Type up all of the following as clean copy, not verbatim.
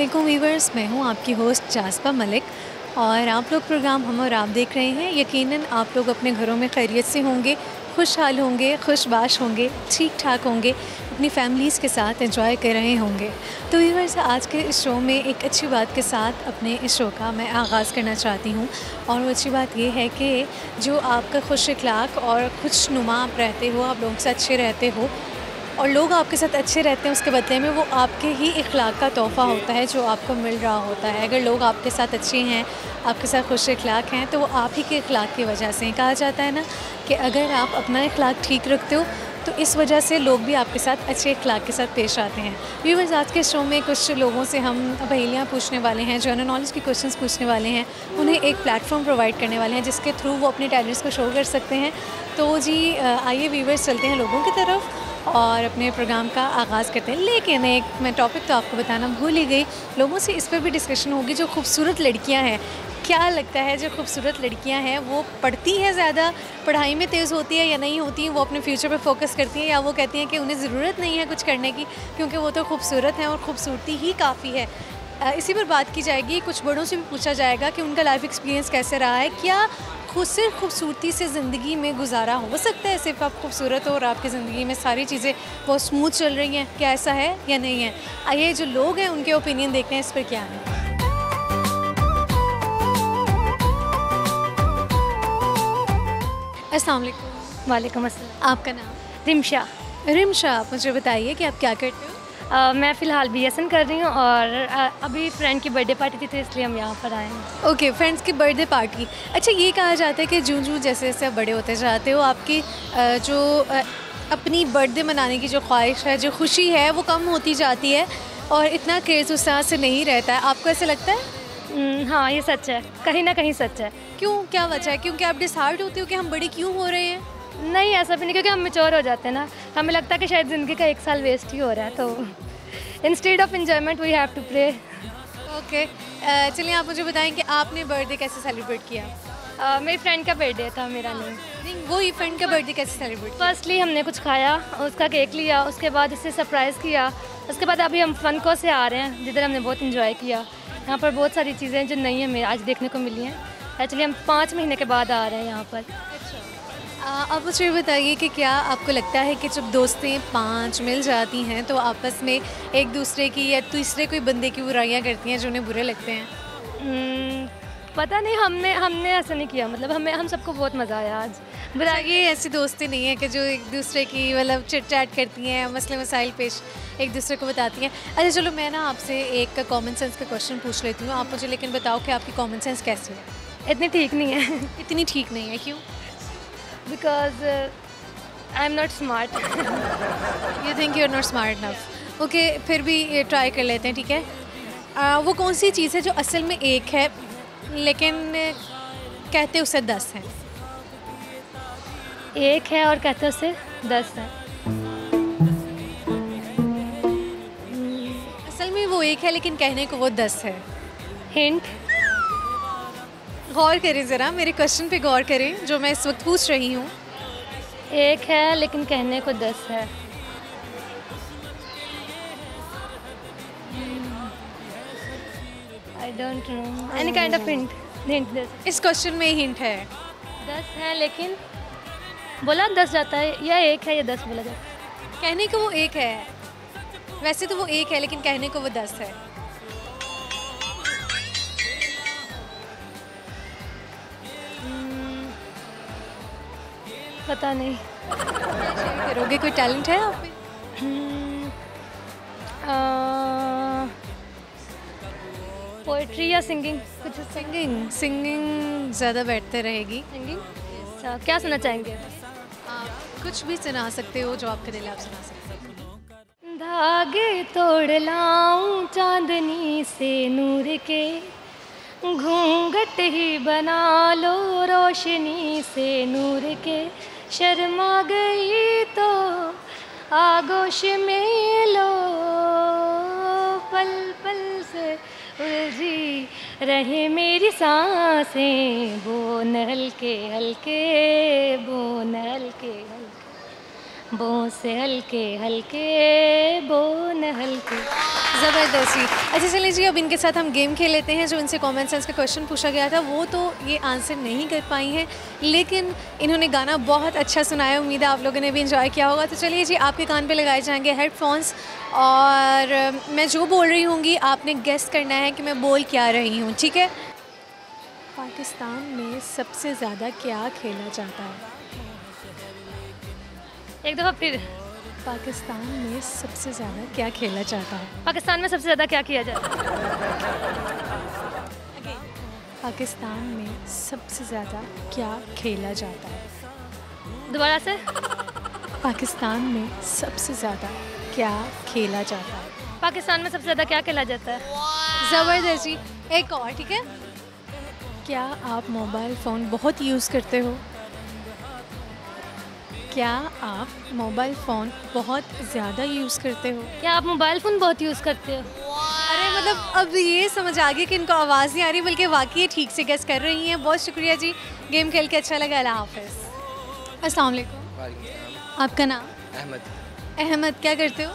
वालेकुम वीवर्स, मैं हूं आपकी होस्ट जाज़बा मलिक और आप लोग प्रोग्राम हम और आप देख रहे हैं। यकीनन आप लोग अपने घरों में खैरियत से होंगे, खुशहाल होंगे, खुशबाश होंगे, ठीक ठाक होंगे, अपनी फैमिलीज़ के साथ एंजॉय कर रहे होंगे। तो वीवर्स, आज के इस शो में एक अच्छी बात के साथ अपने इस शो का मैं आगाज़ करना चाहती हूँ और वो अच्छी बात ये है कि जो आपका खुश अखलाक और खुशनुमा आप रहते हो, आप लोगों के साथ अच्छे रहते हो और लोग आपके साथ अच्छे रहते हैं, उसके बदले में वो आपके ही इखलाक का तोहफ़ा होता है जो आपको मिल रहा होता है। अगर लोग आपके साथ अच्छे हैं, आपके साथ खुश अखलाक हैं, तो वो आप ही के इखलाक की वजह से। कहा जाता है ना कि अगर आप अपना इखलाक ठीक रखते हो तो इस वजह से लोग भी आपके साथ अच्छे इखलाक के साथ पेश आते हैं। व्यूअर्स, आज के शो में कुछ लोगों से हम पहेलियाँ पूछने वाले हैं, जनरल नॉलेज की क्वेश्चंस पूछने वाले हैं, उन्हें एक प्लेटफॉर्म प्रोवाइड करने वाले हैं जिसके थ्रू वो अपने टैलेंट्स को शो कर सकते हैं। तो जी आइए व्यूअर्स, चलते हैं लोगों की तरफ और अपने प्रोग्राम का आगाज़ करते हैं। लेकिन एक मैं टॉपिक तो आपको बताना भूल ही गई, लोगों से इस पर भी डिस्कशन होगी। जो खूबसूरत लड़कियां हैं, क्या लगता है जो खूबसूरत लड़कियां हैं वो पढ़ती हैं ज़्यादा, पढ़ाई में तेज़ होती है या नहीं होती, वो अपने फ्यूचर पे फोकस करती हैं, या वो कहती हैं कि उन्हें ज़रूरत नहीं है कुछ करने की क्योंकि वो तो खूबसूरत हैं और खूबसूरती ही काफ़ी है। इसी पर बात की जाएगी। कुछ बड़ों से भी पूछा जाएगा कि उनका लाइफ एक्सपीरियंस कैसे रहा है, क्या खुद से खूबसूरती से ज़िंदगी में गुजारा हो सकता है, सिर्फ आप खूबसूरत हो और आपकी ज़िंदगी में सारी चीज़ें बहुत स्मूथ चल रही हैं, क्या ऐसा है या नहीं है। आइए जो लोग हैं उनके ओपिनियन देखते हैं इस पर क्या है। अस्सलाम वालेकुम। वालेकुम अस्सलाम। आपका नाम? रिमशा। रिमशा, आप मुझे बताइए कि आप क्या करते हो। मैं फ़िलहाल बीएसएन कर रही हूँ और अभी फ्रेंड की बर्थडे पार्टी थी तो इसलिए हम यहाँ पर आए हैं। ओके, फ्रेंड्स की बर्थडे पार्टी। अच्छा, ये कहा जाता है कि जूं जैसे जैसे आप बड़े होते जाते हो, आपकी जो अपनी बर्थडे मनाने की जो ख्वाहिश है, जो खुशी है, वो कम होती जाती है और इतना क्रेज़ उस तरह से नहीं रहता है। आपको ऐसा लगता है? हाँ, ये सच है, कहीं ना कहीं सच है। क्यों, क्या वजह है? क्योंकि आप डिसहार्ट होते हो कि हम बड़े क्यों हो रहे हैं? नहीं, ऐसा भी नहीं, क्योंकि हम मैच्योर हो जाते हैं ना। हमें लगता है कि शायद ज़िंदगी का 1 साल वेस्ट ही हो रहा है, तो instead of enjoyment we have to pray. Okay, चलिए आप मुझे बताएं कि आपने बर्थडे कैसे सेलिब्रेट किया। मेरी फ्रेंड का बर्थडे था, मेरा नहीं। वो ही फ्रेंड का बर्थडे कैसे सेलिब्रेट किया? फर्स्टली हमने कुछ खाया, उसका केक लिया, उसके बाद उससे सरप्राइज़ किया। उसके बाद अभी हम फनको से आ रहे हैं जिधर हमने बहुत इंजॉय किया। यहाँ पर बहुत सारी चीज़ें जो नई हमें आज देखने को मिली हैं। एक्चुअली हम 5 महीने के बाद आ रहे हैं यहाँ पर। अब मुझे ये बताइए कि क्या आपको लगता है कि जब दोस्तें 5 मिल जाती हैं तो आपस में एक दूसरे की या तीसरे कोई बंदे की बुराइयां करती हैं जो उन्हें बुरे लगते हैं? पता नहीं, हमने ऐसा नहीं किया। मतलब हम सबको बहुत मज़ा आया आज। ये ऐसी दोस्ती नहीं है कि जो एक दूसरे की मतलब चिट चैट करती हैं, मसले मसाइल पेश एक दूसरे को बताती हैं। अच्छा चलो, मैं ना आपसे एक कॉमन सेंस का क्वेश्चन पूछ लेती हूँ। आप मुझे लेकिन बताओ कि आपकी कॉमन सेंस कैसी है? इतनी ठीक नहीं है। इतनी ठीक नहीं है, क्यों? Because I am not smart. You think you are not smart enough. Okay, फिर भी ये ट्राई कर लेते हैं, ठीक है। वो कौन सी चीज़ है जो असल में एक है लेकिन कहते उसे 10 हैं? एक है और कहते उसे 10 है। असल में वो एक है लेकिन कहने को वो 10 है। हिंट? गौर करें ज़रा, मेरे क्वेश्चन पे गौर करें जो मैं इस वक्त पूछ रही हूँ। एक है लेकिन कहने को 10 है। आई don't no any kind of hint. Hint इस क्वेश्चन में हिंट है। 10 है लेकिन बोला 10 जाता है, या एक है या 10 बोला जाता है। कहने को वो एक है, वैसे तो वो एक है लेकिन कहने को वो 10 है। पता नहीं। शेयर करोगे? कोई टैलेंट है आप में? पोइट्री या सिंगिंग? कुछ सिंगिंग ज़्यादा बेहतर रहेगी। सिंगिंग। अच्छा, क्या सुनना चाहेंगे? आप कुछ भी सुना सकते हो, जो आपके दिल आप सुना सकते हो। धागे तोड़ लाऊं चांदनी से नूर के, घूंघट ही बना लो रोशनी से नूर के। शर्मा गई तो आगोश में लो, पल पल से उलझी रहे मेरी सांसें, बोन हल्के हल्के, बोन हल्के हल्के। बो से हल्के हल्के बो न हल्के। ज़बरदस्ती। अच्छा चलिए जी, अब इनके साथ हम गेम खेल लेते हैं। जो इनसे कॉमन सेंस का क्वेश्चन पूछा गया था वो तो ये आंसर नहीं कर पाई हैं, लेकिन इन्होंने गाना बहुत अच्छा सुनाया। उम्मीद है आप लोगों ने भी इंजॉय किया होगा। तो चलिए जी, आपके कान पे लगाए जाएंगे हेडफोन्स और मैं जो बोल रही होंगी आपने गेस करना है कि मैं बोल क्या रही हूँ, ठीक है? पाकिस्तान में सबसे ज़्यादा क्या खेला जाता है? एक दफ़ा फिर। पाकिस्तान में सबसे ज़्यादा क्या खेला जाता है? पाकिस्तान में सबसे ज़्यादा क्या किया जाता है? पाकिस्तान में सबसे ज़्यादा क्या खेला जाता है? दोबारा से। पाकिस्तान में सबसे ज़्यादा क्या खेला जाता है? पाकिस्तान में सबसे ज़्यादा क्या खेला जाता है? ज़बरदस्त जी। एक और, ठीक है? क्या आप मोबाइल फ़ोन बहुत यूज़ करते हो? क्या आप मोबाइल फ़ोन बहुत ज़्यादा यूज़ करते हो? क्या आप मोबाइल फ़ोन बहुत यूज़ करते हो? अरे मतलब अब ये समझ आ गया कि इनको आवाज़ नहीं आ रही, बल्कि वाकई ये ठीक से गेस कर रही हैं। बहुत शुक्रिया जी, गेम खेल के अच्छा लगा। अल्लाह हाफ़िज़। अस्सलाम वालेकुम। आपका नाम? अहमद। अहमद, क्या करते हो?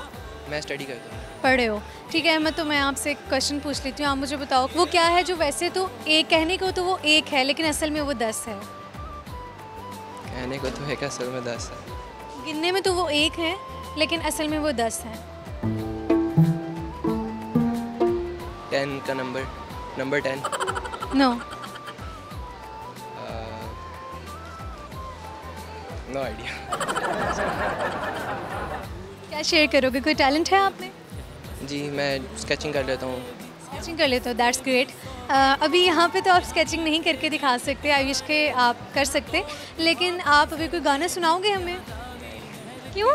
मैं स्टडी करता हूँ। पढ़े हो, ठीक है अहमद। तो मैं आपसे एक क्वेश्चन पूछ लेती हूँ, आप मुझे बताओ वो क्या है जो वैसे तो एक कहने को तो वो एक है, लेकिन असल में वो 10 है? कहने को तो है कि असल में 10 है। गिनने में तो वो एक है, लेकिन असल में वो 10 है। 10 का नंबर 10। नो। No idea. क्या शेयर करोगे, कोई टैलेंट है आप में? जी मैं स्केचिंग कर लेता हूँ। स्केचिंग कर लेते हो, दैट्स ग्रेट। अभी यहाँ पे तो आप स्केचिंग नहीं करके दिखा सकते, आई विश के आप कर सकते, लेकिन आप अभी कोई गाना सुनाओगे हमें? क्यों?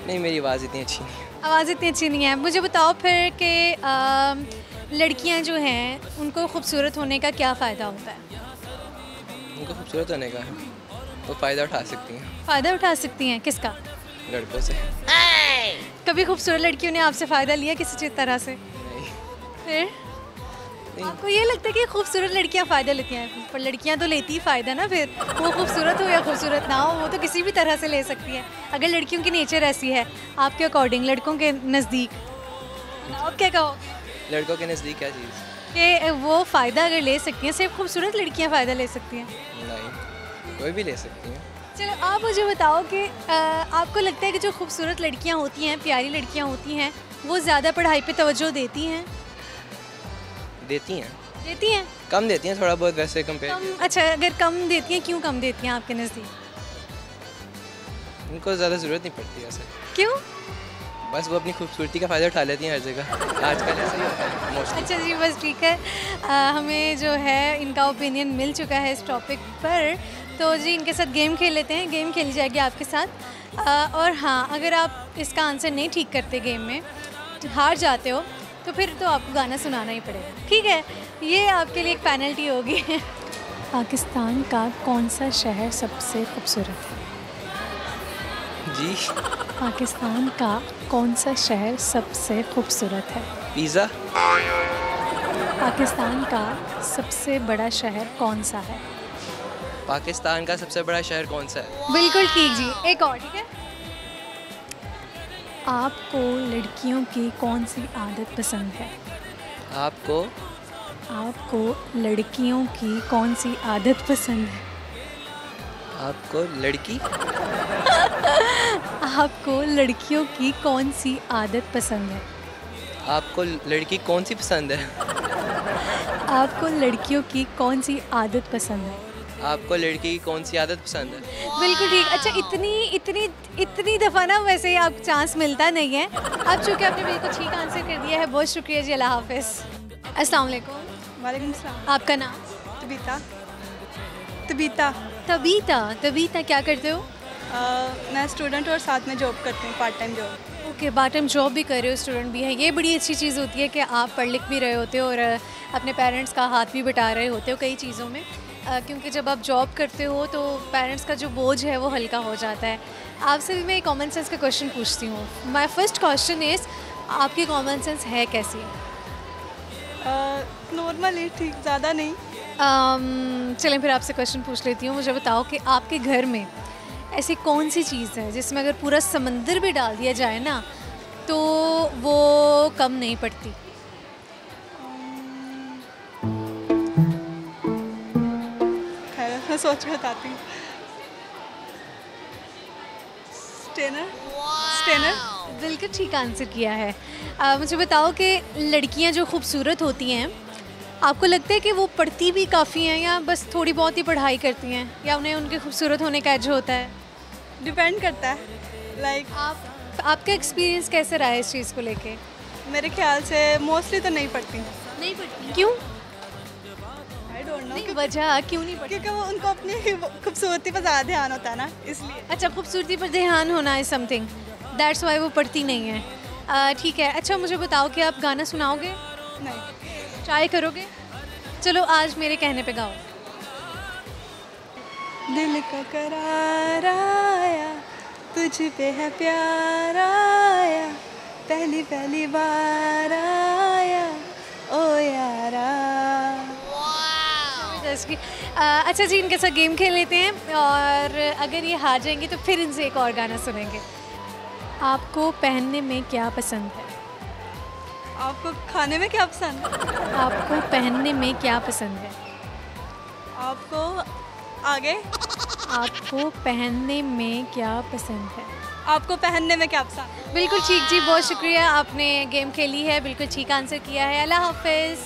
नहीं, मेरी आवाज़ इतनी अच्छी नहीं है। आवाज़ इतनी अच्छी नहीं है। मुझे बताओ फिर कि लड़कियाँ जो हैं उनको खूबसूरत होने का क्या फ़ायदा होता है? उनको खूबसूरत होने का है तो फ़ायदा उठा सकती हैं फ़ायदा उठा सकती हैं, किसका? लड़कों से। कभी खूबसूरत लड़कियों ने आपसे फ़ायदा लिया किसी चीज़ तरह से? नहीं। फिर नहीं। आपको ये लगता है कि खूबसूरत लड़कियां फ़ायदा लेती हैं, पर लड़कियां तो लेती ही फ़ायदा ना, फिर वो खूबसूरत हो या खूबसूरत ना हो, वो तो किसी भी तरह से ले सकती हैं। अगर लड़कियों की नेचर ऐसी है आपके अकॉर्डिंग, लड़कों के नज़दीक, आप क्या कहो लड़कों के नज़दीक क्या चीज़? कि वो फ़ायदा अगर ले सकती हैं, सिर्फ खूबसूरत लड़कियां फ़ायदा ले सकती हैं? नहीं, कोई भी ले सकती हैं। चलो आप मुझे बताओ कि आपको लगता है कि जो खूबसूरत लड़कियाँ होती हैं, प्यारी लड़कियाँ होती हैं, वो ज़्यादा पढ़ाई पर तवज्जो देती हैं? देती हैं। देती हैं? कम देती हैं थोड़ा बहुत वैसे कंपेयर। कम? अच्छा, अगर कम देती हैं, क्यों कम देती हैं आपके नज़दीक? उनको ज़्यादा ज़रूरत नहीं पड़ती ऐसे। क्यों? बस वो अपनी खूबसूरती का फ़ायदा उठा लेती हैं हर जगह। आजकल ऐसा ही होता है मोस्टली। अच्छा जी, बस ठीक है। हमें जो है इनका ओपिनियन मिल चुका है इस टॉपिक पर, तो जी इनके साथ गेम खेल लेते हैं। गेम खेली जाएगी आपके साथ। और हाँ, अगर आप इसका आंसर नहीं ठीक करते गेम में, हार जाते हो, तो फिर तो आपको गाना सुनाना ही पड़ेगा, ठीक है? ये आपके लिए एक पेनल्टी होगी। पाकिस्तान का कौन सा शहर सबसे खूबसूरत है? जी। पाकिस्तान का कौन सा शहर सबसे खूबसूरत है? पिज़्ज़ा। पाकिस्तान का सबसे बड़ा शहर कौन सा है? पाकिस्तान का सबसे बड़ा शहर कौन सा है? बिल्कुल ठीक जी। एक और, ठीक है? आपको लड़कियों की कौन सी आदत पसंद है? आपको लड़कियों की कौन सी आदत पसंद है? आपको लड़की आपको लड़कियों की कौन सी आदत पसंद है? आपको लड़की कौन सी पसंद है? आपको लड़कियों की कौन सी आदत पसंद है? आपको लड़की की कौन सी आदत पसंद है? बिल्कुल ठीक। अच्छा, इतनी दफ़ा ना वैसे आप चांस मिलता नहीं है। अब चूँकि आपने बिल्कुल ठीक आंसर कर दिया है, बहुत शुक्रिया जी। अल्लाह हाफ़िज़। अस्सलाम वालेकुम। वालेकुम सलाम। आपका नाम? तबीता। तबीता। तबीता, क्या करते हो? मैं स्टूडेंट और साथ में जॉब करती हूँ, part time job. Okay, part time job भी कर रहे हो, स्टूडेंट भी है। ये बड़ी अच्छी चीज़ होती है कि आप पढ़ लिख भी रहे होते हो और अपने पेरेंट्स का हाथ भी बटा रहे होते हो कई चीज़ों में, क्योंकि जब आप जॉब करते हो तो पेरेंट्स का जो बोझ है वो हल्का हो जाता है। आपसे भी मैं एक कॉमन सेंस का क्वेश्चन पूछती हूँ। माय फर्स्ट क्वेश्चन इज़, आपकी कॉमन सेंस है कैसी? नॉर्मल ही, ठीक, ज़्यादा नहीं। चलें फिर आपसे क्वेश्चन पूछ लेती हूँ। मुझे बताओ कि आपके घर में ऐसी कौन सी चीज़ है जिसमें अगर पूरा समंदर भी डाल दिया जाए ना तो वो कम नहीं पड़ती? खैर मैं सोच के बताती हूँ। स्टेनर। स्टेनर। बिल्कुल ठीक आंसर किया है। मुझे बताओ कि लड़कियां जो खूबसूरत होती हैं, आपको लगता है कि वो पढ़ती भी काफ़ी हैं या बस थोड़ी बहुत ही पढ़ाई करती हैं, या उन्हें उनके खूबसूरत होने का एज होता है? डिपेंड करता है। लाइक आपका एक्सपीरियंस कैसे रहा है इस चीज़ को लेके? मेरे ख्याल से मोस्टली तो नहीं पढ़ती। नहीं पढ़ती। क्यों? आई डोंट नो। नहीं, वजह क्यों नहीं पढ़ती? क्योंकि वो उनको अपनी खूबसूरती पर ज़्यादा ध्यान होता है ना, इसलिए। अच्छा, खूबसूरती पर ध्यान होना है समथिंग, दैट्स वाई वो पढ़ती नहीं है। ठीक है। अच्छा मुझे बताओ कि आप गाना सुनाओगे? नहीं। ट्राई करोगे? चलो आज मेरे कहने पे गाओ। दिल का करार आया, तुझ पे है प्यार आया, पहली पहली बार आया ओ यारा। अच्छा जी, इनके साथ गेम खेल लेते हैं और अगर ये हार जाएंगे तो फिर इनसे एक और गाना सुनेंगे। आपको पहनने में क्या पसंद है? आपको खाने में क्या पसंद है? आपको पहनने में क्या पसंद है? आपको आगे। आपको पहनने में क्या पसंद है? आपको पहनने में क्या पसंद है? बिल्कुल ठीक जी, बहुत शुक्रिया, आपने गेम खेली है, बिल्कुल ठीक आंसर किया है। अल्लाह हाफिज़।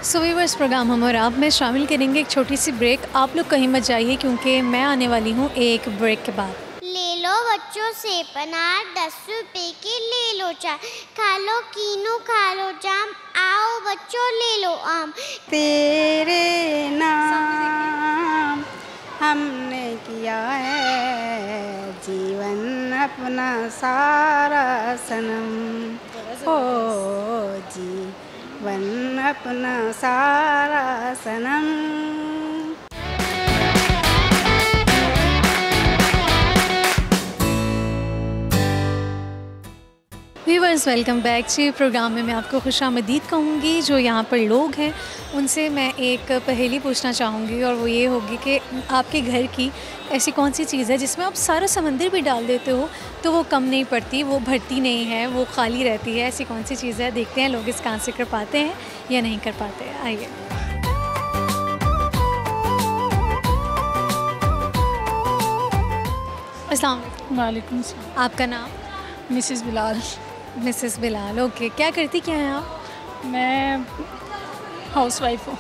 सो व्यूअर्स, प्रोग्राम हम और आप में शामिल करेंगे एक छोटी सी ब्रेक। आप लोग कहीं मत जाइए क्योंकि मैं आने वाली हूँ एक ब्रेक के बाद। ले लो बच्चों से पनार, 10 रुपए की ले लो चार, खा लो कीनू खा लो जाम, आओ बच्चों ले लो आम। तेरे नाम हमने किया है जीवन अपना सारा सनम, ओ जीवन अपना सारा सनम। व्यूअर्स, वेलकम बैक जी। प्रोग्राम में मैं आपको खुशामदीद कहूँगी। जो यहाँ पर लोग हैं उनसे मैं एक पहेली पूछना चाहूँगी और वो ये होगी कि आपके घर की ऐसी कौन सी चीज़ है जिसमें आप सारा समंदर भी डाल देते हो तो वो कम नहीं पड़ती, वो भरती नहीं है, वो खाली रहती है। ऐसी कौन सी चीज़ है? देखते हैं लोग इसका आंसर कर पाते हैं या नहीं कर पाते हैं। आइए। अस्सलाम वालेकुम सलाम। आपका नाम? Mrs Bilal. Mrs Bilal, okay. क्या करती क्या हैं आप? मैं हाउसवाइफ हूँ।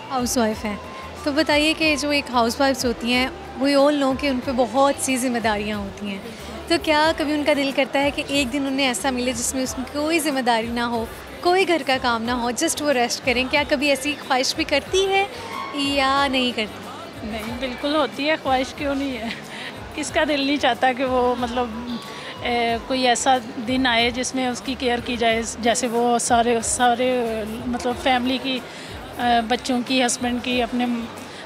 हाउसवाइफ हैं। तो बताइए कि जो एक हाउसवाइफ्स होती हैं वी ऑल नो कि उन पे बहुत सी जिम्मेदारियाँ होती हैं, तो क्या कभी उनका दिल करता है कि एक दिन उन्हें ऐसा मिले जिसमें उसमें कोई ज़िम्मेदारी ना हो, कोई घर का काम ना हो, जस्ट वो रेस्ट करें? क्या कभी ऐसी ख्वाहिश भी करती है या नहीं करती? नहीं, बिल्कुल होती है, ख्वाहिश क्यों नहीं है। किसका दिल नहीं चाहता कि वो मतलब कोई ऐसा दिन आए जिसमें उसकी केयर की जाए, जैसे वो सारे मतलब फैमिली की, बच्चों की, हस्बैंड की, अपने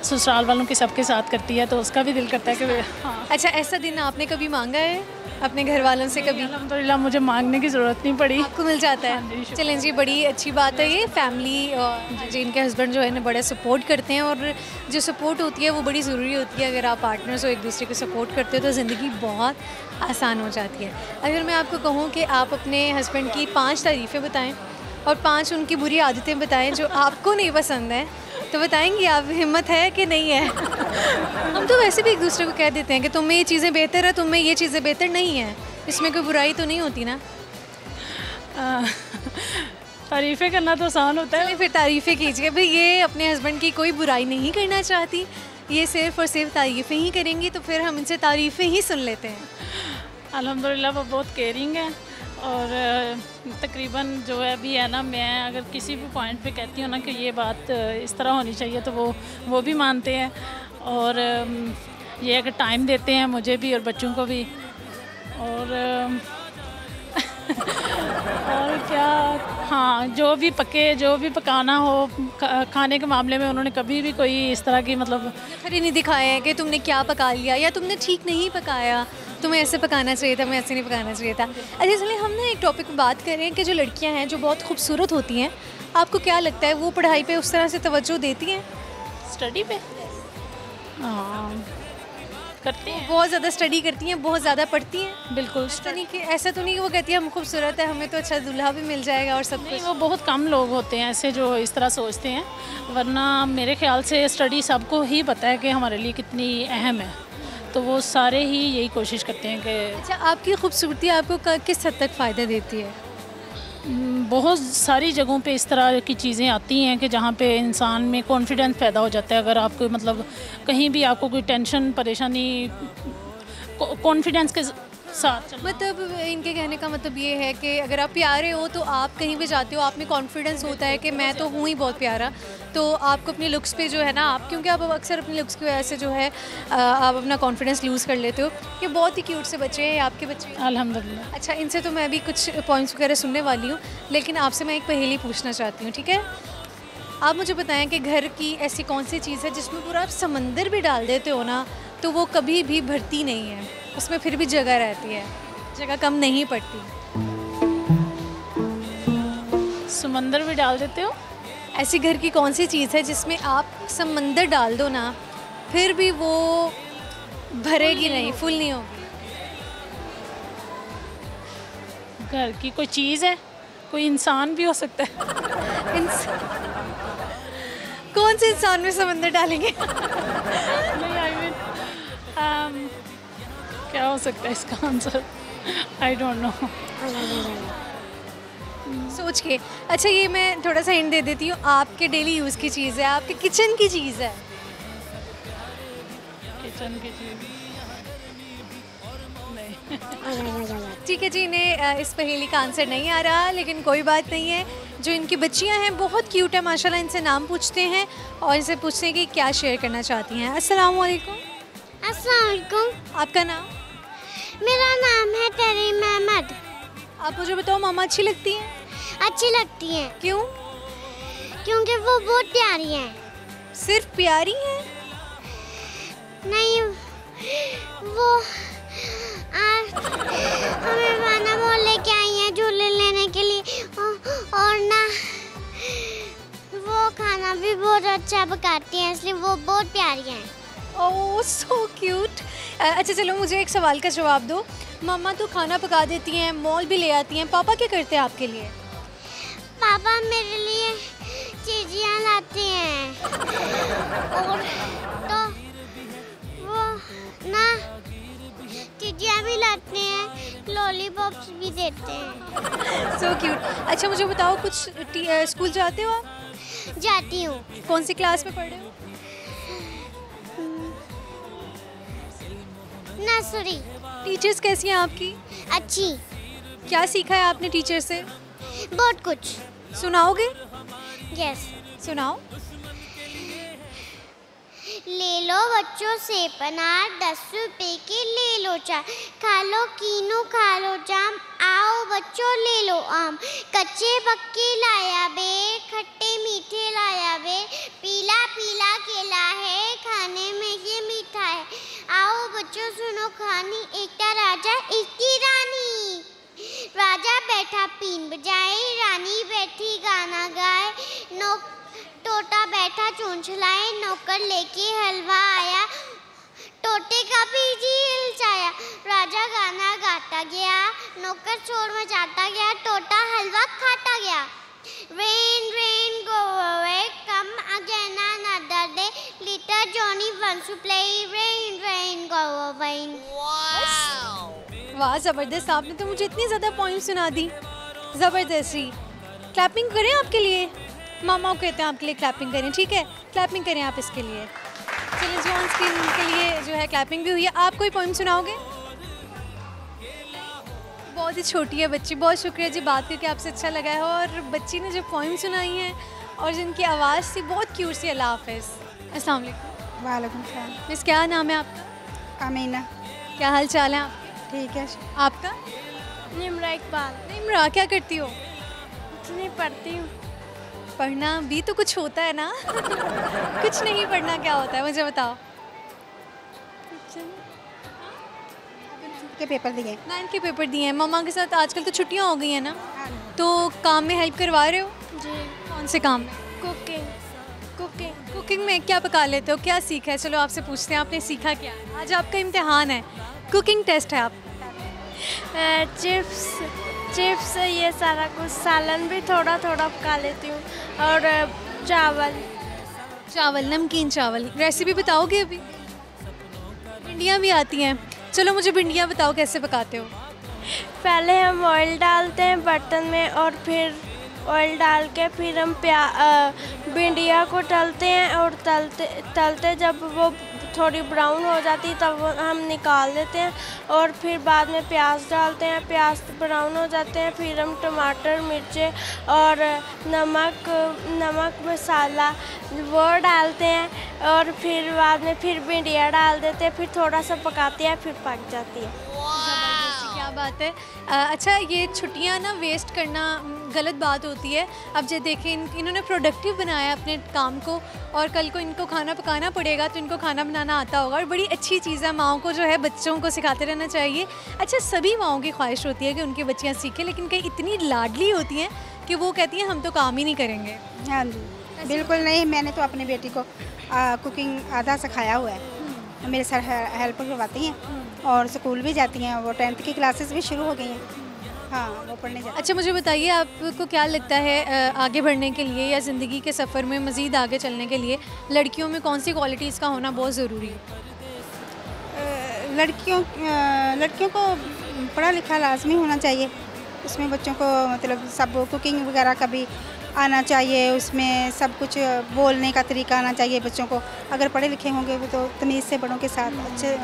ससुराल वालों के सबके साथ करती है, तो उसका भी दिल करता है कि हाँ। अच्छा, ऐसा दिन आपने कभी मांगा है अपने घर वालों से? कभी अल्हम्दुलिल्लाह मुझे मांगने की ज़रूरत नहीं पड़ी, आपको मिल जाता है। चलें जी, बड़ी अच्छी बात है ये। फैमिली और जी इनके हस्बैंड जो है ना बड़ा सपोर्ट करते हैं, और जो सपोर्ट होती है वो बड़ी ज़रूरी होती है। अगर आप पार्टनर्स हो, एक दूसरे को सपोर्ट करते हो तो ज़िंदगी बहुत आसान हो जाती है। अगर मैं आपको कहूँ कि आप अपने हस्बैंड की 5 तारीफ़ें बताएँ और 5 उनकी बुरी आदतें बताएं जो आपको नहीं पसंद है, तो बताएंगी आप? हिम्मत है कि नहीं है? हम तो वैसे भी एक दूसरे को कह देते हैं कि तुम में ये चीज़ें बेहतर है, तुम में ये चीज़ें बेहतर नहीं है, इसमें कोई बुराई तो नहीं होती ना। तारीफ़ें करना तो आसान होता है। फिर तारीफ़ें कीजिए भाई। ये अपने हस्बैंड की कोई बुराई नहीं करना चाहती, ये सिर्फ़ और सिर्फ तारीफ़ें ही करेंगी, तो फिर हम इनसे तारीफ़ें ही सुन लेते हैं। अल्हम्दुलिल्लाह वो बहुत केयरिंग है, और तकरीबन जो है भी है ना, मैं अगर किसी भी पॉइंट पे कहती हूँ ना कि ये बात इस तरह होनी चाहिए तो वो भी मानते हैं, और ये अगर टाइम देते हैं मुझे भी और बच्चों को भी, और और क्या, हाँ, जो भी पकाना हो खाने के मामले में उन्होंने कभी भी कोई इस तरह की मतलब नखरे नहीं दिखाए हैं कि तुमने क्या पका लिया या तुमने ठीक नहीं पकाया, तुम्हें ऐसे पकाना चाहिए था, मैं ऐसे नहीं पकाना चाहिए था। अच्छा, इसलिए हम ना एक टॉपिक पर बात करें कि जो लड़कियां हैं जो बहुत खूबसूरत होती हैं, आपको क्या लगता है वो पढ़ाई पे उस तरह से तवज्जो देती हैं? स्टडी पे? हाँ, करते हैं। बहुत ज़्यादा स्टडी करती हैं, बहुत ज़्यादा पढ़ती हैं? बिल्कुल। ऐसा तो नहीं कि वो कहती है हम खूबसूरत है, हमें तो अच्छा दूल्हा भी मिल जाएगा और सब नहीं, कुछ? वो बहुत कम लोग होते हैं ऐसे जो इस तरह सोचते हैं, वरना मेरे ख्याल से स्टडी सबको ही पता है कि हमारे लिए कितनी अहम है, तो वो सारे ही यही कोशिश करते हैं कि अच्छा, आपकी खूबसूरती आपको किस हद तक फ़ायदा देती है? बहुत सारी जगहों पे इस तरह की चीज़ें आती हैं कि जहाँ पे इंसान में कॉन्फिडेंस पैदा हो जाता है। अगर आपको मतलब कहीं भी आपको कोई टेंशन परेशानी, कॉन्फिडेंस के साथ चलना। मतलब इनके कहने का मतलब ये है कि अगर आप प्यारे हो तो आप कहीं भी जाते हो, आप में कॉन्फिडेंस होता है कि मैं तो हूँ ही बहुत प्यारा, तो आपको अपनी लुक्स पे जो है ना, आप क्योंकि आप अक्सर अपनी लुक्स की वजह से जो है आप अपना कॉन्फिडेंस लूज़ कर लेते हो। ये बहुत ही क्यूट से बच्चे हैं आपके बच्चे। अल्हम्दुलिल्लाह। अच्छा, इनसे तो मैं भी कुछ पॉइंट्स वगैरह सुनने वाली हूँ, लेकिन आपसे मैं एक पहेली पूछना चाहती हूँ, ठीक है? आप मुझे बताएं कि घर की ऐसी कौन सी चीज़ है जिसमें पूरा आप समंदर भी डाल देते हो ना तो वो कभी भी भरती नहीं है, उसमें फिर भी जगह रहती है, जगह कम नहीं पड़ती? समंदर भी डाल देते हो? ऐसी घर की कौन सी चीज़ है जिसमें आप समंदर डाल दो ना फिर भी वो भरेगी नहीं, फुल नहीं होगी? घर की कोई चीज़ है, कोई इंसान भी हो सकता है। कौन से इंसान में समंदर डालेंगे? नहीं, आई मीन क्या हो सकता है इसका आंसर? I don't no. सोच के। अच्छा, ये मैं थोड़ा सा हिंट दे देती हूँ, आपके डेली यूज़ की चीज़ है, आपके किचन की चीज़ है। किचन की चीज़ नहीं। ठीक है जी, इन्हें इस पहेली का आंसर नहीं आ रहा, लेकिन कोई बात नहीं है। जो इनकी बच्चियां हैं बहुत क्यूट है माशाल्लाह, इनसे नाम पूछते हैं और इनसे पूछते हैं कि क्या शेयर करना चाहती हैं। अस्सलाम वालेकुम। अस्सलाम वालेकुम। आपका नाम? मेरा नाम है तरीम अहमद। आप मुझे बताओ, मामा अच्छी लगती हैं? अच्छी लगती हैं क्यों? क्योंकि वो बहुत प्यारी हैं। सिर्फ प्यारी हैं? नहीं, वो हमें माना मोहल्ले के आई हैं झूले लेने के लिए, और ना वो खाना भी बहुत अच्छा पकाती हैं, इसलिए वो बहुत प्यारी हैं। ओह सो क्यूट। अच्छा चलो, मुझे एक सवाल का जवाब दो। मम्मा तो खाना पका देती हैं, मॉल भी ले आती हैं, पापा क्या करते हैं आपके लिए? पापा मेरे लिए चीज़ियाँ लाते हैं, और तो वो ना चीज़ियाँ भी लाते हैं, लॉलीपॉप्स भी देते हैं। So cute. अच्छा मुझे बताओ, कुछ स्कूल जाते हो आप? जाती हूँ। कौन सी क्लास में पढ़ रहे हो? नर्सरी। टीचर्स कैसी हैं आपकी? अच्छी। क्या सीखा है आपने टीचर से? बहुत कुछ। सुनाओगे? यस। सुनाओ। ले लो बच्चों से पनार, 10 रुपए की ले लो चार, खा लो कीनू खा लो जाम, आओ बच्चों ले लो आम, कच्चे पक्के लाया बे, खट्टे मीठे लाया बे, पीला पीला केला है, खाने में ये मीठा है, आओ बच्चों सुनो कहानी, एकता राजा एक की रानी, राजा बैठा पीन बजाए, रानी बैठी गाना गाए, तोता बैठा चोंच लाए, नौकर लेके हलवा आया, तोते का बीजी हिलचाया, राजा गाना गाता गया, नौकर शोर मचाता गया, तोता हलवा खाता गया। Rain, rain, go away, come again another day, little Johnny wants to play, rain, rain, go away. वाह ज़बरदस्त, आपने तो मुझे इतनी ज़्यादा पॉइंट सुना दी, ज़बरदस्त ही। क्लैपिंग करें आपके लिए? मामा को कहते हैं आपके लिए क्लैपिंग करें, ठीक है? क्लैपिंग करें आप इसके लिए। चलिए जी, ऑन स्क्रीन के लिए जो है क्लैपिंग भी हुई है। आप कोई पोइम सुनाओगे? बहुत ही छोटी है बच्ची। बहुत शुक्रिया जी, बात करके आपसे अच्छा लगा है। और बच्ची ने जो पोइम सुनाई है और जिनकी आवाज़ थी बहुत क्यूट सी। अल्लाह हाफ़िज़। अस्सलाम वालेकुम। वालेकुम सलाम। मिस, क्या नाम है आपका? अमीना। क्या हाल चाल है आपके? ठीक है। आपका? निम्रा इकबाल। निम्रा, क्या करती हो? कुछ नहीं पढ़ती हूँ। पढ़ना भी तो कुछ होता है ना। कुछ नहीं पढ़ना क्या होता है, मुझे बताओ। के पेपर दिए? 9 के पेपर दिए हैं। मम्मा के साथ आजकल तो छुट्टियां हो गई हैं ना, तो काम में हेल्प करवा रहे हो? जी। कौन से काम में? कुकिंग। कुकिंग कुकिंग में क्या पका लेते हो, क्या सीखा है? चलो आपसे पूछते हैं, आपने सीखा क्या? आज आपका इम्तिहान है, कुकिंग टेस्ट है। आप चिप्स ये सारा कुछ, सालन भी थोड़ा थोड़ा पका लेती हूँ, और चावल नमकीन चावल। रेसिपी बताओगे अभी? भिंडियाँ भी आती हैं। चलो मुझे भिंडियाँ बताओ, कैसे पकाते हो? पहले हम ऑयल डालते हैं बर्तन में, और फिर ऑयल डाल के फिर हम भिंडिया को तलते हैं, और तलते जब वो थोड़ी ब्राउन हो जाती तब हम निकाल देते हैं, और फिर बाद में प्याज डालते हैं। प्याज ब्राउन हो जाते हैं, फिर हम टमाटर, मिर्चें और नमक मसाला वो डालते हैं, और फिर बाद में फिर भिंडिया डाल देते हैं, फिर थोड़ा सा पकाते हैं, फिर पक जाती है। क्या बात है। अच्छा, ये छुट्टियां ना वेस्ट करना गलत बात होती है। अब जो देखें, इन्होंने प्रोडक्टिव बनाया अपने काम को, और कल को इनको खाना पकाना पड़ेगा तो इनको खाना बनाना आता होगा, और बड़ी अच्छी चीज़ है। माँओं को जो है बच्चों को सिखाते रहना चाहिए। अच्छा, सभी माँओं की ख्वाहिश होती है कि उनकी बच्चियाँ सीखें, लेकिन कई इतनी लाडली होती हैं कि वो कहती हैं हम तो काम ही नहीं करेंगे। हाँ जी, बिल्कुल नहीं। मैंने तो अपनी बेटी को कुकिंग आधा सिखाया हुआ है। मेरे सर हेल्प करवाती हैं, और स्कूल भी जाती हैं। वो 10th की क्लासेस भी शुरू हो गई हैं। हाँ, वो पढ़ने जाती हैं। अच्छा, मुझे बताइए, आपको क्या लगता है आगे बढ़ने के लिए या ज़िंदगी के सफ़र में मज़ीद आगे चलने के लिए लड़कियों में कौन सी क्वालिटीज़ का होना बहुत ज़रूरी है? लड़कियों को पढ़ा लिखा लाजमी होना चाहिए। उसमें बच्चों को मतलब सब कुकिंग वगैरह का भी आना चाहिए, उसमें सब कुछ बोलने का तरीका आना चाहिए बच्चों को। अगर पढ़े लिखे होंगे वो तो तमीज़ से बड़ों के साथ अच्छे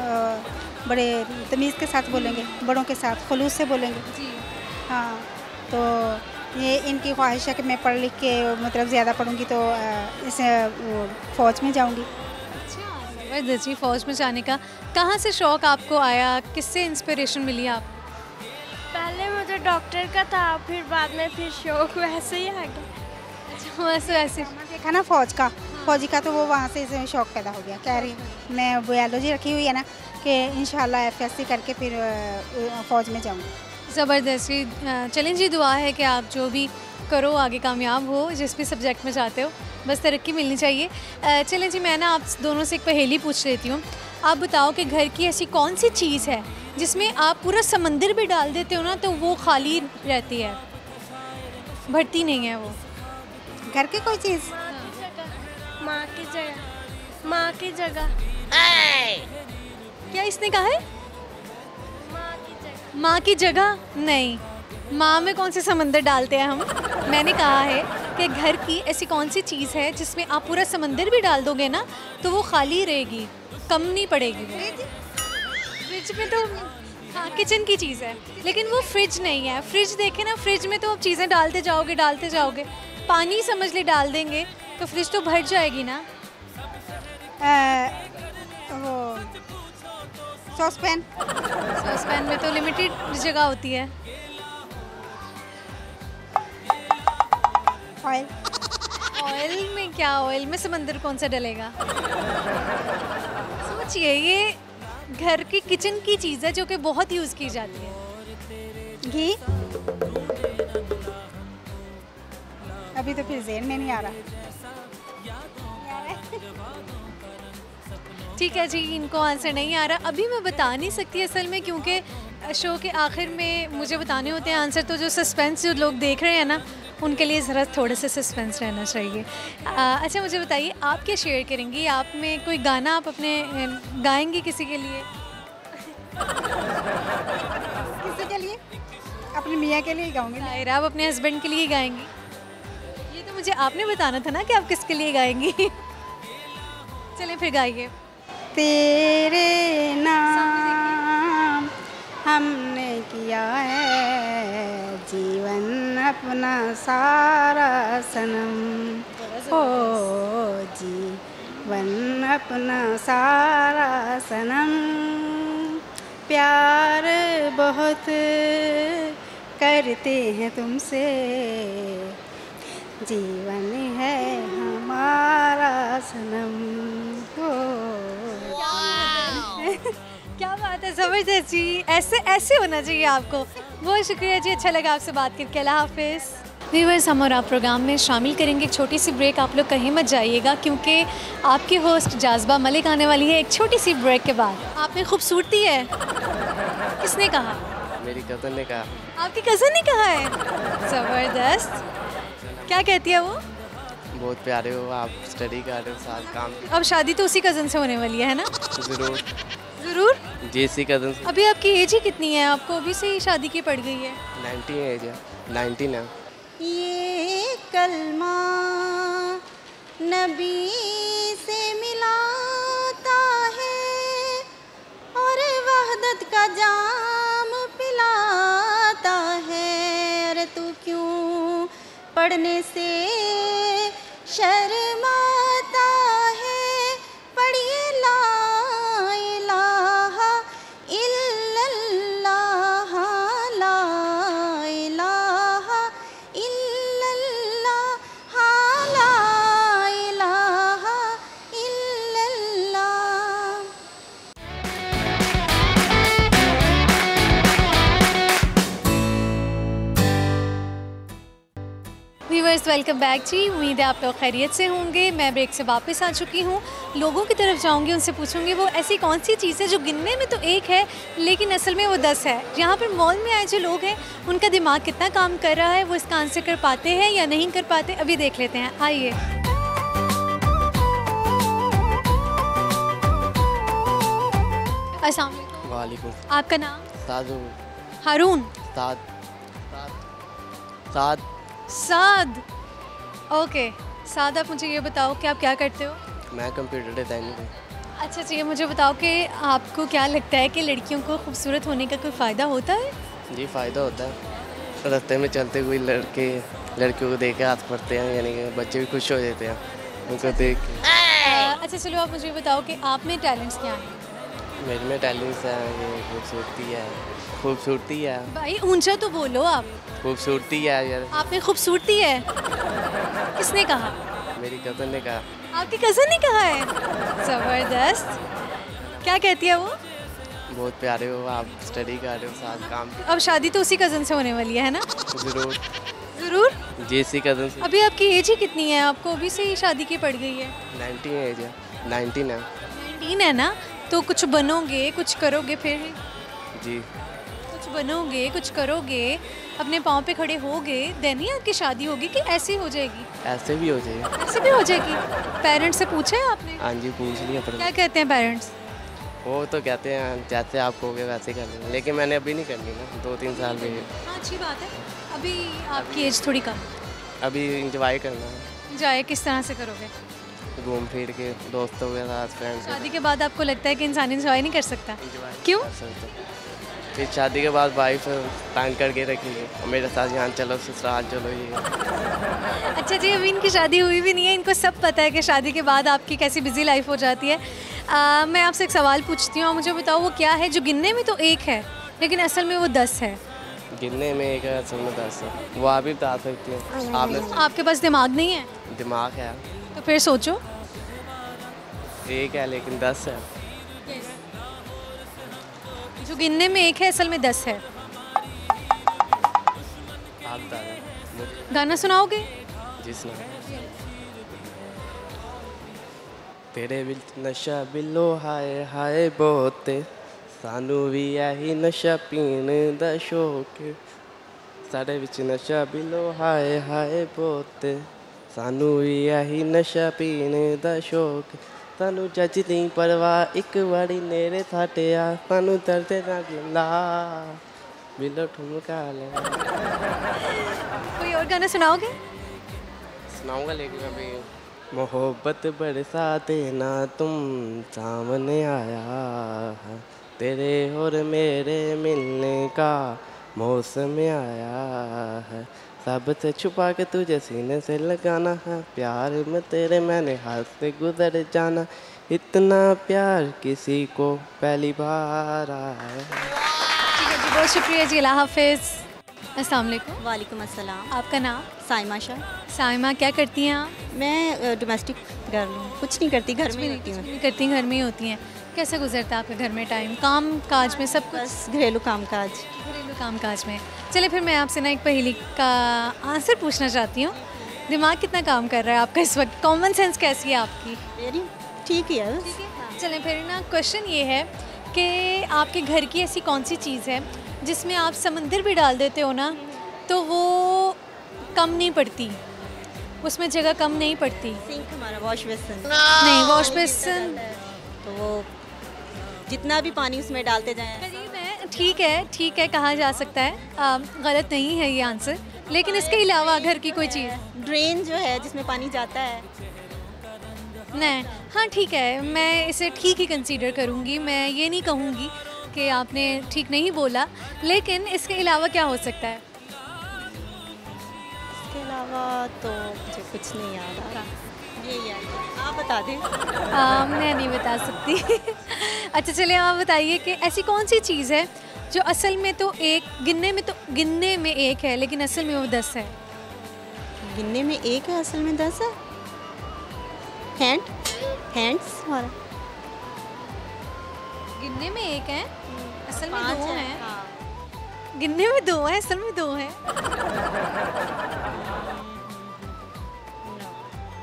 बड़े तमीज़ के साथ बोलेंगे, बड़ों के साथ खुलूस से बोलेंगे जी। हाँ, तो ये इनकी ख्वाहिश है कि मैं पढ़ लिख के मतलब ज़्यादा पढ़ूँगी तो इस फ़ौज में जाऊँगी। अच्छा, ज़बरदस्त जी। फ़ौज में जाने का कहाँ से शौक़ आपको आया, किससे इंस्पिरेशन मिली आप? पहले मुझे डॉक्टर का था, फिर बाद में फिर शौक़ वैसे ही आ गया। अच्छा, वैसे देखा ना फौजी का तो वो वहाँ से शौक़ पैदा हो गया। कह रही मैं बायोलॉजी रखी हुई है ना कि इंशाल्लाह FSC करके फिर फ़ौज में जाऊँगी। ज़बरदस्त जी। चलें जी, दुआ है कि आप जो भी करो आगे कामयाब हो, जिस भी सब्जेक्ट में जाते हो, बस तरक्की मिलनी चाहिए। चलें जी, मैं ना आप दोनों से एक पहेली पूछ लेती हूँ। आप बताओ कि घर की ऐसी कौन सी चीज़ है जिसमें आप पूरा समंदर भी डाल देते हो ना तो वो खाली रहती है, भरती नहीं है वो? घर की कोई चीज़? माँ की जगह। माँ की जगह। क्या इसने कहा है? माँ की जगह। माँ की जगह नहीं, माँ में कौन से समंदर डालते हैं हम? मैंने कहा है कि घर की ऐसी कौन सी चीज़ है जिसमें आप पूरा समंदर भी डाल दोगे ना तो वो खाली रहेगी, कम नहीं पड़ेगी। फ्रिज में तो हाँ, किचन की चीज़ है, लेकिन वो फ्रिज नहीं है। फ्रिज देखे ना, फ्रिज में तो आप चीज़ें डालते जाओगे। पानी समझ ले डाल देंगे तो फ्रिज तो भर जाएगी ना। वो सॉसपैन में तो लिमिटेड जगह होती है। ऑयल में क्या? ऑयल में समंदर कौन सा डलेगा? सोचिए, ये घर की किचन की चीज़ है जो कि बहुत यूज़ की जाती है। घी? अभी तो फिर ज़हन में नहीं आ रहा। ठीक है जी, इनको आंसर नहीं आ रहा। अभी मैं बता नहीं सकती असल में, क्योंकि शो के आखिर में मुझे बताने होते हैं आंसर। तो जो सस्पेंस जो लोग देख रहे हैं ना, उनके लिए ज़रा थोड़ा सा सस्पेंस रहना चाहिए। अच्छा, मुझे बताइए, आप क्या शेयर करेंगी? आप में कोई गाना आप अपने गाएंगी किसी के लिए? किसी के लिए? अपने मियाँ के लिए गाऊंगी। जाहिर, आप अपने हस्बैंड के लिए गाएंगी? ये तो मुझे आपने बताना था ना कि आप किसके लिए गाएंगी। चलें फिर गाइए। तेरे नाम हमने किया है जीवन अपना सारा सनम, ओ जीवन अपना सारा सनम, प्यार बहुत करते हैं तुमसे, जीवन है हमारा सनम। क्या बात है, ज़बरदस्त जी। ऐसे होना चाहिए आपको। बहुत शुक्रिया जी, अच्छा लगा आपसे बात करके। अल्लाह हाफिज़। व्यूअर्स, हम और आप प्रोग्राम में शामिल करेंगे एक छोटी सी ब्रेक। आप लोग कहीं मत जाइएगा क्योंकि आपकी होस्ट जाज़बा मलिक आने वाली है एक छोटी सी ब्रेक के बाद। आप में खूबसूरती है। किसने कहा? मेरी कज़न ने कहा। आपकी कज़न ने कहा है? ज़बरदस्त। क्या कहती है वो? बहुत प्यारे हो आप, स्टडी कर रहे हो, साथ काम। अब शादी तो उसी कज़न से होने वाली है ना? ज़रूर ज़रूर। जी, इसी कज़न से। अभी आपकी एज ही कितनी है? आपको अभी से ही शादी की पड़ गई है? 19 एज है, 19 है। ये कलमा नबी से मिलाता है और वहदत का जाम पिलाता है। अरे तू क्यों पढ़ने से शर्माता है? पढ़िए ला इलाहा इल्लल्लाह, ला इलाहा इल्लल्लाह, ला इलाहा इल्लल्लाह। व्यूअर्स, वेलकम बैक जी। उम्मीद है आप लोग खैरियत से होंगे। मैं ब्रेक से वापस आ चुकी हूँ। लोगों की तरफ जाऊँगी, उनसे पूछूंगी वो ऐसी कौन सी चीज़ है जो गिनने में तो एक है लेकिन असल में वो 10 है। यहाँ पर मॉल में आए जो लोग हैं उनका दिमाग कितना काम कर रहा है, वो इसका आंसर कर पाते हैं या नहीं कर पाते, अभी देख लेते हैं। आइए। अस्सलाम वालेकुम। वालेकुम। आपका नाम? सादू। हारून। साद। साद। ओके साद, आप मुझे ये बताओ कि आप क्या करते हो? मैं कंप्यूटर डिज़ाइनर हूँ। अच्छा ये मुझे बताओ कि आपको क्या लगता है कि लड़कियों को खूबसूरत होने का कोई फ़ायदा होता है? जी, फ़ायदा होता है। रास्ते में चलते हुए लड़कियों को देख के हाथ पड़ते हैं, यानी कि बच्चे भी खुश हो जाते हैं उनको देख के। अच्छा चलो आप मुझे बताओ कि आप में टैलेंट्स क्या हैं? मेरे में टैलेंट्स है, ये खूबसूरती है। भाई ऊंचा तो बोलो आप। खूबसूरती है यार। आप में खूबसूरती है। किसने कहा? मेरी कज़न ने कहा। आपकी कज़न ने कहा है? ज़बरदस्त। क्या कहती है वो? बहुत प्यारे हो आप, स्टडी कर रहे हो, साथ काम। अब शादी तो उसी कज़न से होने वाली है ना? ज़रूर। ज़रूर। जी, इसी कज़न से। अभी आपकी एज ही कितनी है? आपको अभी से ही शादी की पड़ गई है? 19 एज है, 19 है। 19 है ना? तो कुछ बनोगे, कुछ करोगे फिर? जी। कुछ बनोगे, कुछ करोगे, अपने पाँव पे खड़े होगे, देन ही आपकी शादी होगी कि ऐसे ही हो जाएगी? ऐसे भी हो जाएगी। ऐसे भी हो जाएगी। पेरेंट्स से पूछा है आपने? हाँ जी, पूछ लिया। पर क्या कहते हैं पेरेंट्स? वो तो कहते हैं जैसे आप कहोगे वैसे कर लेंगे, लेकिन मैंने अभी नहीं करनी ना, 2-3 साल में। हाँ अच्छी बात है। अभी आपकी एज थोड़ी कम। अभी इंजॉय करना है। जाए किस तरह से करोगे? घूम फिर के दोस्तों के साथ, फ्रेंड्स के शादी के बाद आपको लगता है कि इंसान इंजॉय नहीं कर सकता? क्यों? फिर शादी के बाद वाइफ प्लान करके रखेंगे और मेरे साथ यहाँ चलो, ससुराल चलो, ये। अच्छा जी, अभी इनकी शादी हुई भी नहीं है, इनको सब पता है कि शादी के बाद आपकी कैसी बिजी लाइफ हो जाती है। मैं आपसे एक सवाल पूछती हूँ, मुझे बताओ वो क्या है जो गिनने में तो एक है लेकिन असल में वो 10 है? गिनने में एक है, असल में 10 है। वो आप भी बता सकती हैं। आपके पास दिमाग नहीं है? दिमाग है तो फिर सोचो। एक है लेकिन 10 है। जो गिनने में एक है असल में 10 है। आप बता दें। गाना सुनाओगे? जी सुना। तेरे विच नशा बिलो हाय हाय बहुत, सानू भी यही नशा पीने दा शौक। साढ़े विच नशा बिलो हाय हाय बहुत, सानू भी यही नशा पीने दा शौक। सानू जज नहीं परवाह, एक बारी नेड़े साटे आ, सानू दर्द ना ला, बिलो ठुमका ले। कोई और गाना सुनाओगे? सुनाऊंगा लेकिन अभी। मोहब्बत बरसा देना तुम सामने आया है, तेरे और मेरे मिलने का मौसम आया है। सबसे छुपा के तुझे सीने से लगाना है, प्यार में तेरे मैंने हाथ से गुजर जाना, इतना प्यार किसी को पहली बार आया है। ठीक है जी, बहुत शुक्रिया जी, अल्लाह हाफिज़। अस्सलाम वालेकुम। वालेकुम अस्सलाम। आपका नाम? साइमा शाह। साइमा, क्या करती हैं आप? मैं डोमेस्टिक गर्ल हूँ, कुछ नहीं करती, घर में रहती हूँ। नहीं करती, घर में ही होती हैं। कैसे गुजरता है आपके घर में टाइम, काम काज में, सब कुछ? बस घरेलू कामकाज। घरेलू काम काज में। चलिए फिर मैं आपसे ना एक पहेली का आंसर पूछना चाहती हूँ। दिमाग कितना काम कर रहा है आपका इस वक्त, कॉमन सेंस कैसी है आपकी? मेरी ठीक ही है। चलें फिर ना, क्वेश्चन ये है कि आपके घर की ऐसी कौन सी चीज़ है जिसमें आप समंदर भी डाल देते हो ना तो वो कम नहीं पड़ती, उसमें जगह कम नहीं पड़ती? सिंक हमारा, वॉश बेसिन। नहीं, वॉश बेसिन तो वो जितना भी पानी उसमें डालते जाएं। करीब है, ठीक है, कहा जा सकता है। गलत नहीं है ये आंसर, लेकिन इसके अलावा घर की कोई चीज़? ड्रेन जो है जिसमें पानी जाता है। नहीं, हाँ ठीक है, मैं इसे ठीक ही कंसीडर करूँगी। मैं ये नहीं कहूँगी कि आपने ठीक नहीं बोला, लेकिन इसके अलावा क्या हो सकता है? इसके अलावा तो मुझे कुछ नहीं याद आ रहा। ये याद है, आप बता दें। मैं नहीं बता सकती। अच्छा चलिए, आप बताइए कि ऐसी कौन सी चीज़ है जो असल में तो एक गिनने में एक है, लेकिन असल में वो 10 है? गिनने में एक है, असल में 10 है। हैंड्स हमारा। गिनने में एक है, असल में 2 हैं। हाँ। गिनने में 2 है, असल में 2 हैं।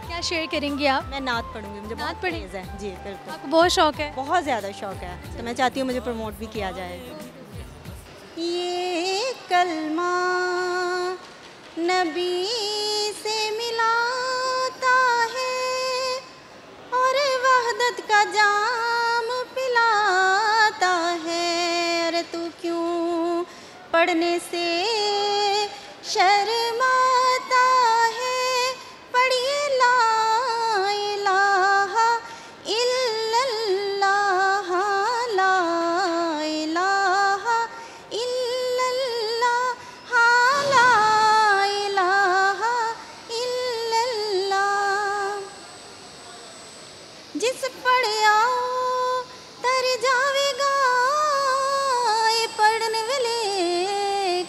क्या शेयर करेंगी आप? मैं नात पढ़ूंगी, मुझे बहुत क्रेज़ है। जी बिल्कुल। आपको बहुत शौक है? बहुत ज़्यादा शौक है, तो मैं चाहती हूँ मुझे प्रमोट भी किया जाए। ये कलमा नबी से मिलाता है और वहदत का जाम पिलाता है। अरे तू क्यों पढ़ने से शर्माता है, पढ़िए ला इलाहा इल्लल्लाह, ला इलाहा इल्लल्लाह, ला इलाहा इल्लल्लाह। जिस पढ़िया तर जावेगा, ये पढ़ने वाले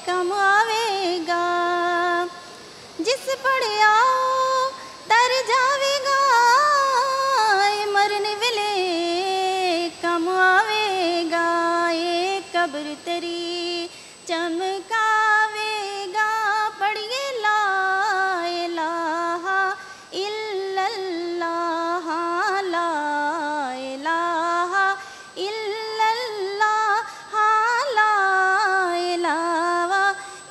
कम आवेगा। जिस पढ़िया तर जावेगा, ये मरने वाले कम आवेगा। ये कब्र तेरी चमकावेगा, पढ़िए ला इलाहा इल्लल्लाह, ला इलाहा इल्लल्लाह, ला इलाहा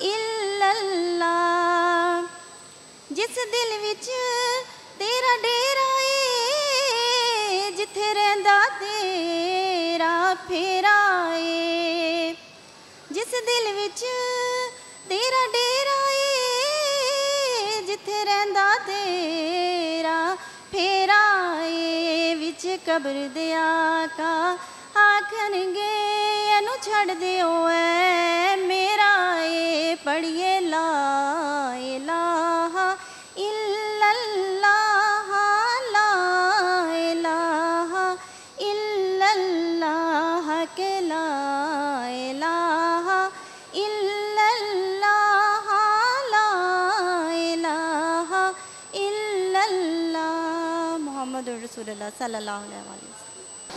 इल्लल्लाह। जिस दिल विच तेरा डेरा ए, जिथे रहिंदा तेरा फेरा ए। जिस दिल विच तेरा डेरा ए, जिथे रहिंदा तेरा फेरा ए। विच कब्र दे आका आखणगे, एनू छड़ दिओ ऐ मेरा ए, पढ़िए ला इलाहा इल्लल्लाह, ला इलाहा इल्लल्लाह, के ला इलाहा इल्लल्लाह, ला इलाहा इल्लल्लाह। मोहम्मद रसूलुल्लाह सल्लल्लाहु अलैहि वसल्लम।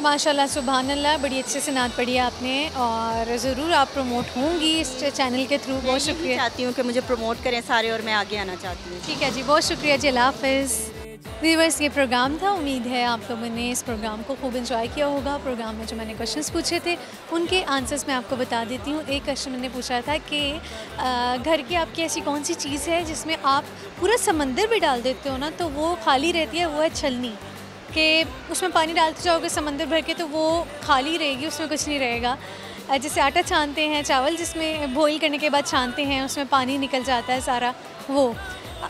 माशाल्लाह, सुभान अल्लाह, बड़ी अच्छे से नात पढ़ी आपने और ज़रूर आप प्रमोट होंगी इस चैनल के थ्रू। बहुत शुक्रिया। चाहती हूँ कि मुझे प्रमोट करें सारे और मैं आगे आना चाहती हूँ। ठीक है जी, बहुत शुक्रिया जी, अल्लाह हाफ़िज़। व्यूअर्स, ये प्रोग्राम था, उम्मीद है आप लोगों ने इस प्रोग्राम को खूब एंजॉय किया होगा। प्रोग्राम में जो मैंने क्वेश्चंस पूछे थे उनके आंसर्स मैं आपको बता देती हूँ। एक क्वेश्चन मैंने पूछा था कि घर की आपकी ऐसी कौन सी चीज़ है जिसमें आप पूरा समंदर भी डाल देते हो ना तो वो खाली रहती है, वो है छलनी। कि उसमें पानी डालते जाओगे समंदर भर के तो वो खाली रहेगी, उसमें कुछ नहीं रहेगा। जैसे आटा छानते हैं, चावल जिसमें बॉईल करने के बाद छानते हैं, उसमें पानी निकल जाता है सारा, वो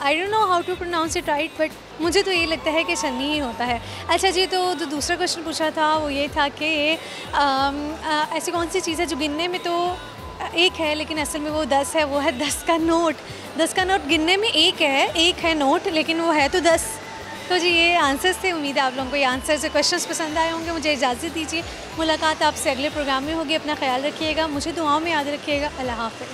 I don't know how to pronounce it right, but मुझे तो ये लगता है कि छलनी ही होता है। अच्छा जी, तो दूसरा क्वेश्चन पूछा था वो ये था कि ऐसी कौन सी चीज़ है जो गिनने में तो एक है लेकिन असल में वो 10 है, वो है 10 का नोट। 10 का नोट गिनने में एक है नोट, लेकिन वो है तो 10। तो जी ये आंसर्स थे। उम्मीद है आप लोगों को ये आंसर्स क्वेश्चंस पसंद आए होंगे। मुझे इजाज़त दीजिए, मुलाकात आपसे अगले प्रोग्राम में होगी। अपना ख्याल रखिएगा, मुझे दुआओं में याद रखिएगा। अल्लाह हाफ़िज़।